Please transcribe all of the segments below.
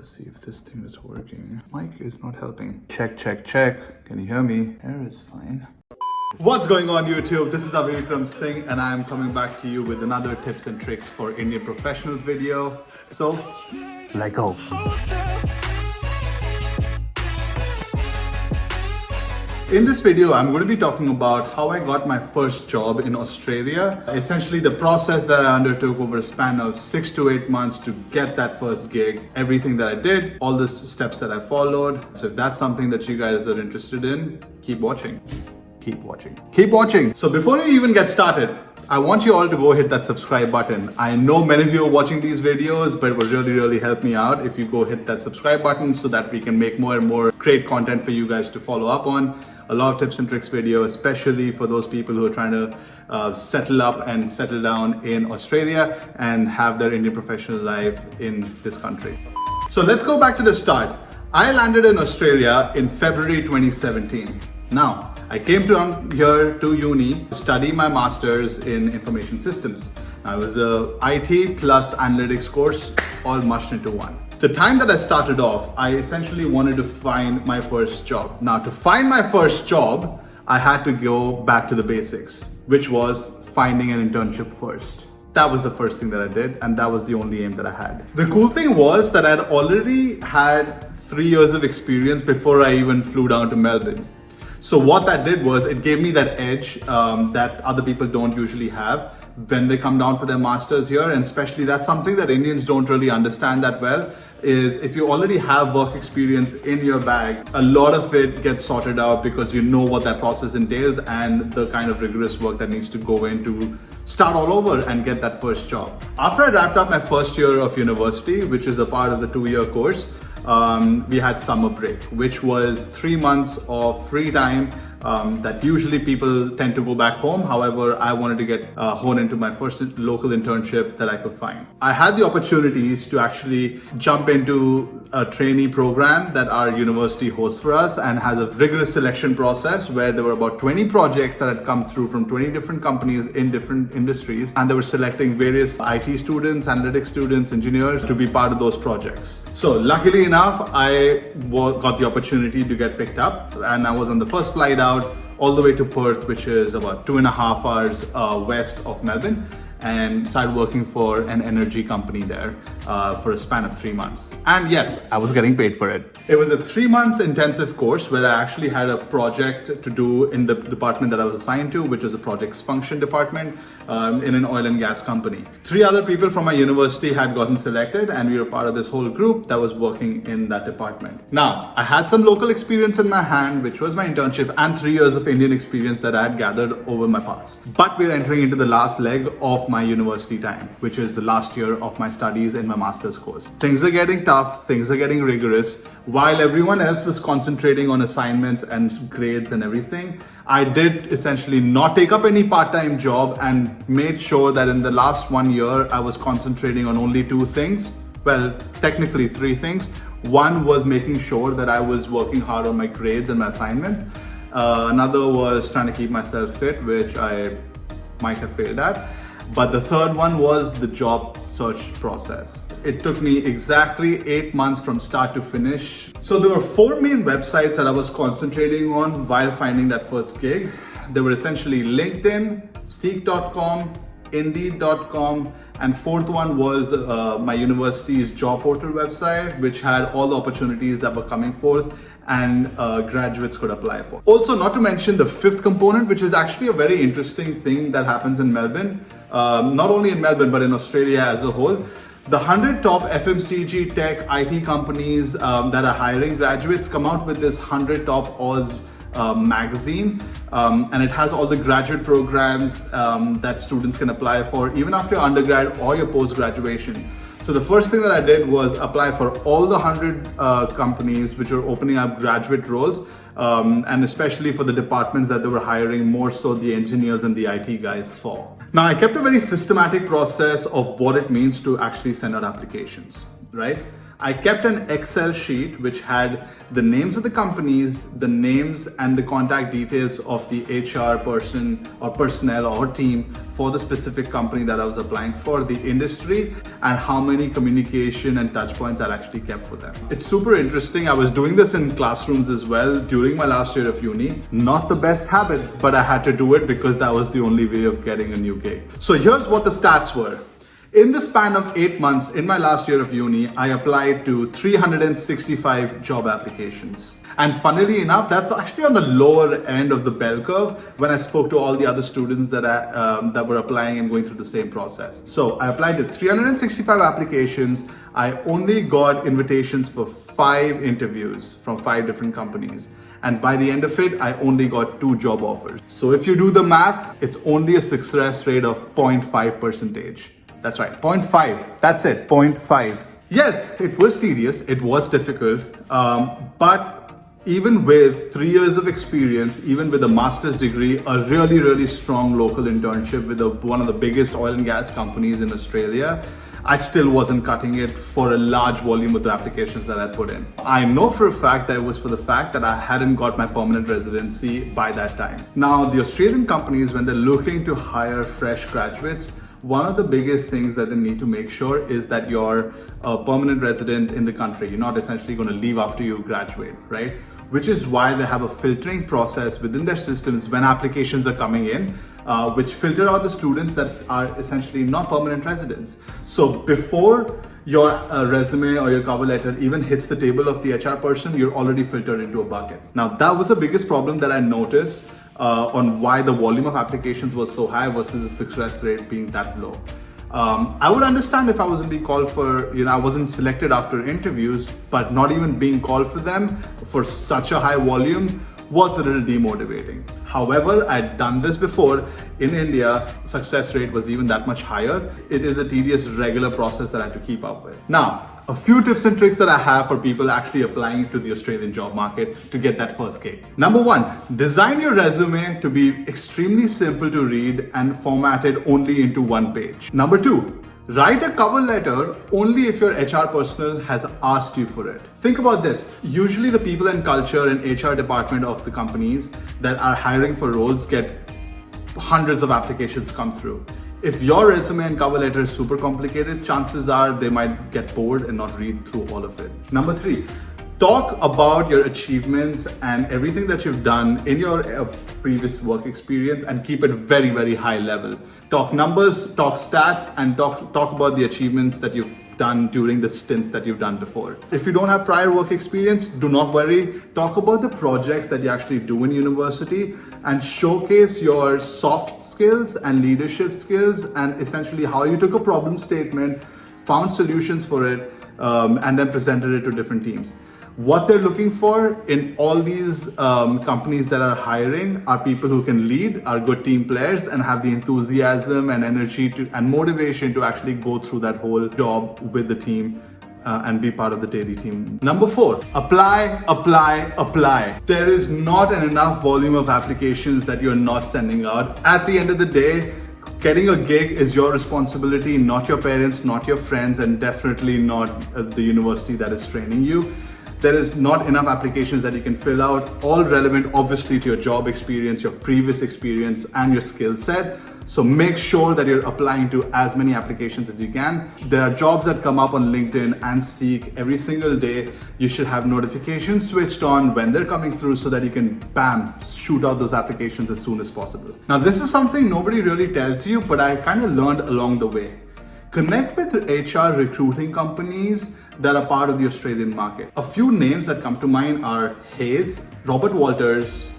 Let's see if this thing is working. Mic is not helping. Check, check, check. Can you hear me? Air is fine. What's going on YouTube? This is Abhivikram Singh and I'm coming back to you with another tips and tricks for Indian professionals video. So, let go. In this video, I'm going to be talking about how I got my first job in Australia. Essentially, the process that I undertook over a span of 6 to 8 months to get that first gig, everything that I did, all the steps that I followed. So if that's something that you guys are interested in, keep watching. Keep watching. Keep watching. So before we even get started, I want you all to go hit that subscribe button. I know many of you are watching these videos, but it would really help me out if you go hit that subscribe button so that we can make more and more great content for you guys to follow up on. A lot of tips and tricks video, especially for those people who are trying to settle up and settle down in Australia and have their Indian professional life in this country. So let's go back to the start. I landed in Australia in February 2017. Now, I came down here to uni to study my master's in information systems. Now, it was a IT plus analytics course, all mushed into one. The time that I started off, I essentially wanted to find my first job. Now, to find my first job, I had to go back to the basics, which was finding an internship first. That was the first thing that I did, and that was the only aim that I had. The cool thing was that I'd already had 3 years of experience before I even flew down to Melbourne. So what that did was it gave me that edge that other people don't usually have when they come down for their masters here, and especially that's something that Indians don't really understand that well, is if you already have work experience in your bag, a lot of it gets sorted out because you know what that process entails and the kind of rigorous work that needs to go in to start all over and get that first job. After I wrapped up my first year of university, which is a part of the 2-year course, we had summer break, which was 3 months of free time that usually people tend to go back home. However, I wanted to get honed into my first local internship that I could find. I had the opportunities to actually jump into a trainee program that our university hosts for us and has a rigorous selection process where there were about 20 projects that had come through from 20 different companies in different industries, and they were selecting various IT students, analytics students, engineers to be part of those projects. So luckily enough, I got the opportunity to get picked up, and I was on the first flight out all the way to Perth, which is about 2.5 hours west of Melbourne, and started working for an energy company there for a span of 3 months. And yes, I was getting paid for it. It was a 3 months intensive course where I actually had a project to do in the department that I was assigned to, which was a projects function department in an oil and gas company. 3 other people from my university had gotten selected, and we were part of this whole group that was working in that department. Now, I had some local experience in my hand, which was my internship, and 3 years of Indian experience that I had gathered over my past. But we're entering into the last leg of my university time, which is the last year of my studies in my master's course. Things are getting tough, things are getting rigorous. While everyone else was concentrating on assignments and grades and everything, I did essentially not take up any part-time job and made sure that in the last 1 year, I was concentrating on only 2 things. Well, technically 3 things. One was making sure that I was working hard on my grades and my assignments. Another was trying to keep myself fit, which I might have failed at. But the third one was the job search process. It took me exactly 8 months from start to finish. So there were 4 main websites that I was concentrating on while finding that first gig. They were essentially LinkedIn, Seek.com, Indeed.com, and fourth one was my university's job portal website, which had all the opportunities that were coming forth and graduates could apply for. Also, not to mention the 5th component, which is actually a very interesting thing that happens in Melbourne, not only in Melbourne, but in Australia as a whole. The 100 top FMCG tech IT companies that are hiring graduates come out with this 100 top Oz magazine, and it has all the graduate programs that students can apply for even after your undergrad or your post-graduation. So the first thing that I did was apply for all the 100 companies which were opening up graduate roles, and especially for the departments that they were hiring, more so the engineers and the IT guys for. Now, I kept a very systematic process of what it means to actually send out applications, right? I kept an Excel sheet which had the names of the companies, the names and the contact details of the HR person or personnel or team for the specific company that I was applying for, the industry, and how many communication and touch points I actually kept for them. It's super interesting. I was doing this in classrooms as well during my last year of uni. Not the best habit, but I had to do it because that was the only way of getting a new gig. So here's what the stats were. In the span of 8 months, in my last year of uni, I applied to 365 job applications. And funnily enough, that's actually on the lower end of the bell curve when I spoke to all the other students that were applying and going through the same process. So I applied to 365 applications. I only got invitations for 5 interviews from 5 different companies. And by the end of it, I only got 2 job offers. So if you do the math, it's only a success rate of 0.5%. That's right, 0.5. That's it, 0.5. Yes, it was tedious, it was difficult, but even with 3 years of experience, even with a master's degree, a really, really strong local internship with one of the biggest oil and gas companies in Australia, I still wasn't cutting it for a large volume of the applications that I put in. I know for a fact that it was for the fact that I hadn't got my permanent residency by that time. Now, the Australian companies, when they're looking to hire fresh graduates, one of the biggest things that they need to make sure is that you're a permanent resident in the country. You're not essentially going to leave after you graduate, right? Which is why they have a filtering process within their systems when applications are coming in, which filter out the students that are essentially not permanent residents. So before your resume or your cover letter even hits the table of the HR person, you're already filtered into a bucket. Now, that was the biggest problem that I noticed on why the volume of applications was so high versus the success rate being that low. I would understand if I wasn't being called for, I wasn't selected after interviews, but not even being called for them for such a high volume was a little demotivating. However, I'd done this before. In India, success rate was even that much higher. It is a tedious, regular process that I had to keep up with. Now, a few tips and tricks that I have for people actually applying to the Australian job market to get that first gig. Number 1, design your resume to be extremely simple to read and formatted only into 1 page. Number 2, write a cover letter only if your HR personnel has asked you for it. Think about this. Usually the people and culture and HR department of the companies that are hiring for roles get hundreds of applications come through. If your resume and cover letter is super complicated, chances are they might get bored and not read through all of it. Number 3, talk about your achievements and everything that you've done in your previous work experience and keep it very, very high level. Talk numbers, talk stats, and talk about the achievements that you've done during the stints that you've done before. If you don't have prior work experience, do not worry. Talk about the projects that you actually do in university and showcase your soft skills and leadership skills and essentially how you took a problem statement, found solutions for it, and then presented it to different teams. What they're looking for in all these companies that are hiring are people who can lead, are good team players, and have the enthusiasm and energy and motivation to actually go through that whole job with the team and be part of the daily team. Number 4, apply, apply, apply. There is not an enough volume of applications that you're not sending out. At the end of the day, getting a gig is your responsibility, not your parents, not your friends, and definitely not the university that is training you. There is not enough applications that you can fill out, all relevant obviously to your job experience, your previous experience, and your skill set. So make sure that you're applying to as many applications as you can. There are jobs that come up on LinkedIn and Seek every single day. You should have notifications switched on when they're coming through so that you can, bam, shoot out those applications as soon as possible. Now, this is something nobody really tells you, but I kind of learned along the way. Connect with HR recruiting companies that are part of the Australian market. A few names that come to mind are Hayes, Robert Walters,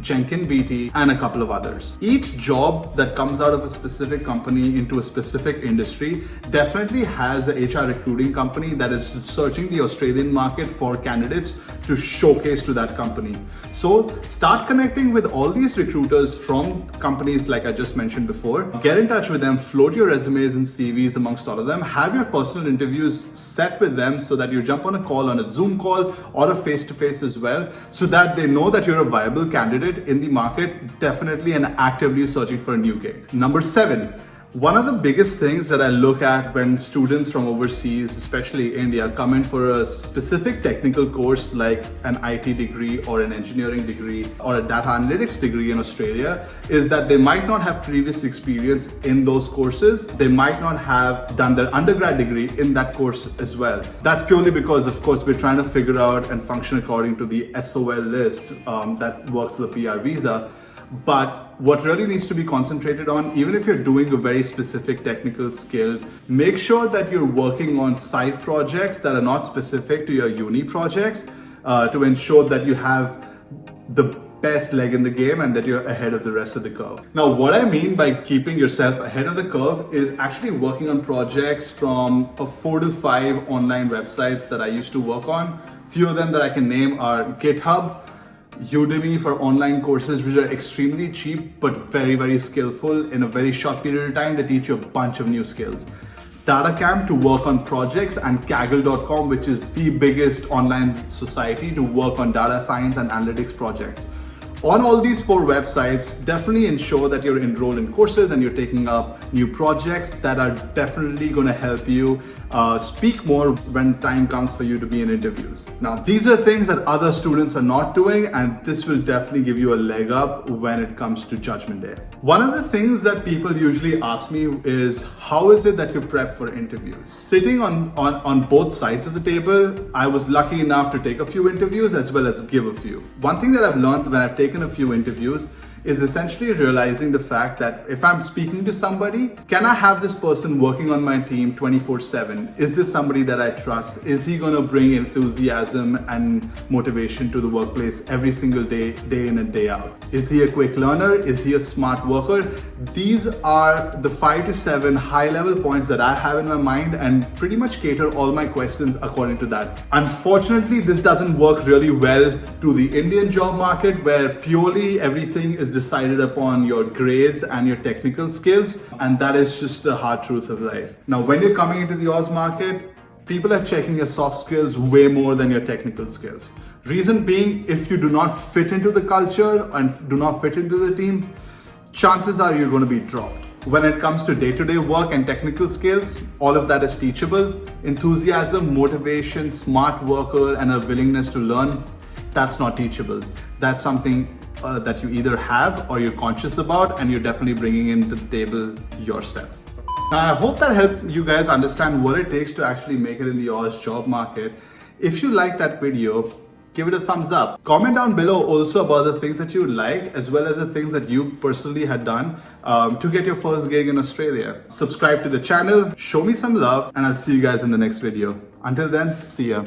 Jenkin Beatty, and a couple of others. Each job that comes out of a specific company into a specific industry definitely has an HR recruiting company that is searching the Australian market for candidates to showcase to that company. So start connecting with all these recruiters from companies like I just mentioned before. Get in touch with them, float your resumes and CVs amongst all of them, have your personal interviews set with them so that you jump on a call, on a Zoom call or a face-to-face as well, so that they know that you're a viable candidate in the market, definitely and actively searching for a new gig. Number 7, One of the biggest things that I look at when students from overseas, especially India, come in for a specific technical course like an IT degree or an engineering degree or a data analytics degree in Australia is that they might not have previous experience in those courses. They might not have done their undergrad degree in that course as well. That's purely because, of course, we're trying to figure out and function according to the SOL list that works with the PR visa. But what really needs to be concentrated on, even if you're doing a very specific technical skill, make sure that you're working on side projects that are not specific to your uni projects to ensure that you have the best leg in the game and that you're ahead of the rest of the curve. Now, what I mean by keeping yourself ahead of the curve is actually working on projects from 4 to 5 online websites that I used to work on. Few of them that I can name are GitHub, Udemy for online courses which are extremely cheap but very, very skillful in a very short period of time. They teach you a bunch of new skills. DataCamp to work on projects, and Kaggle.com, which is the biggest online society to work on data science and analytics projects. On all these 4 websites, definitely ensure that you're enrolled in courses and you're taking up new projects that are definitely going to help you speak more when time comes for you to be in interviews. Now, these are things that other students are not doing, and this will definitely give you a leg up when it comes to Judgment Day. One of the things that people usually ask me is, how is it that you prep for interviews? Sitting on both sides of the table, I was lucky enough to take a few interviews as well as give a few. One thing that I've learned when I've taken a few interviews is essentially realizing the fact that if I'm speaking to somebody, can I have this person working on my team 24/7? Is this somebody that I trust? Is he going to bring enthusiasm and motivation to the workplace every single day, day in and day out? Is he a quick learner? Is he a smart worker? These are the 5 to 7 high-level points that I have in my mind and pretty much cater all my questions according to that. Unfortunately, this doesn't work really well to the Indian job market, where purely everything is decided upon your grades and your technical skills, and that is just the hard truth of life. Now, when you're coming into the Oz market, people are checking your soft skills way more than your technical skills. Reason being, if you do not fit into the culture and do not fit into the team, chances are you're going to be dropped. When it comes to day-to-day work and technical skills, all of that is teachable. Enthusiasm, motivation, smart worker, and a willingness to learn, that's not teachable. That's something that you either have or you're conscious about, and you're definitely bringing into the table yourself. Now, I hope that helped you guys understand what it takes to actually make it in the Oz job market. If you like that video, give it a thumbs up. Comment down below also about the things that you liked, as well as the things that you personally had done to get your first gig in Australia. Subscribe to the channel, show me some love, and I'll see you guys in the next video. Until then, see ya.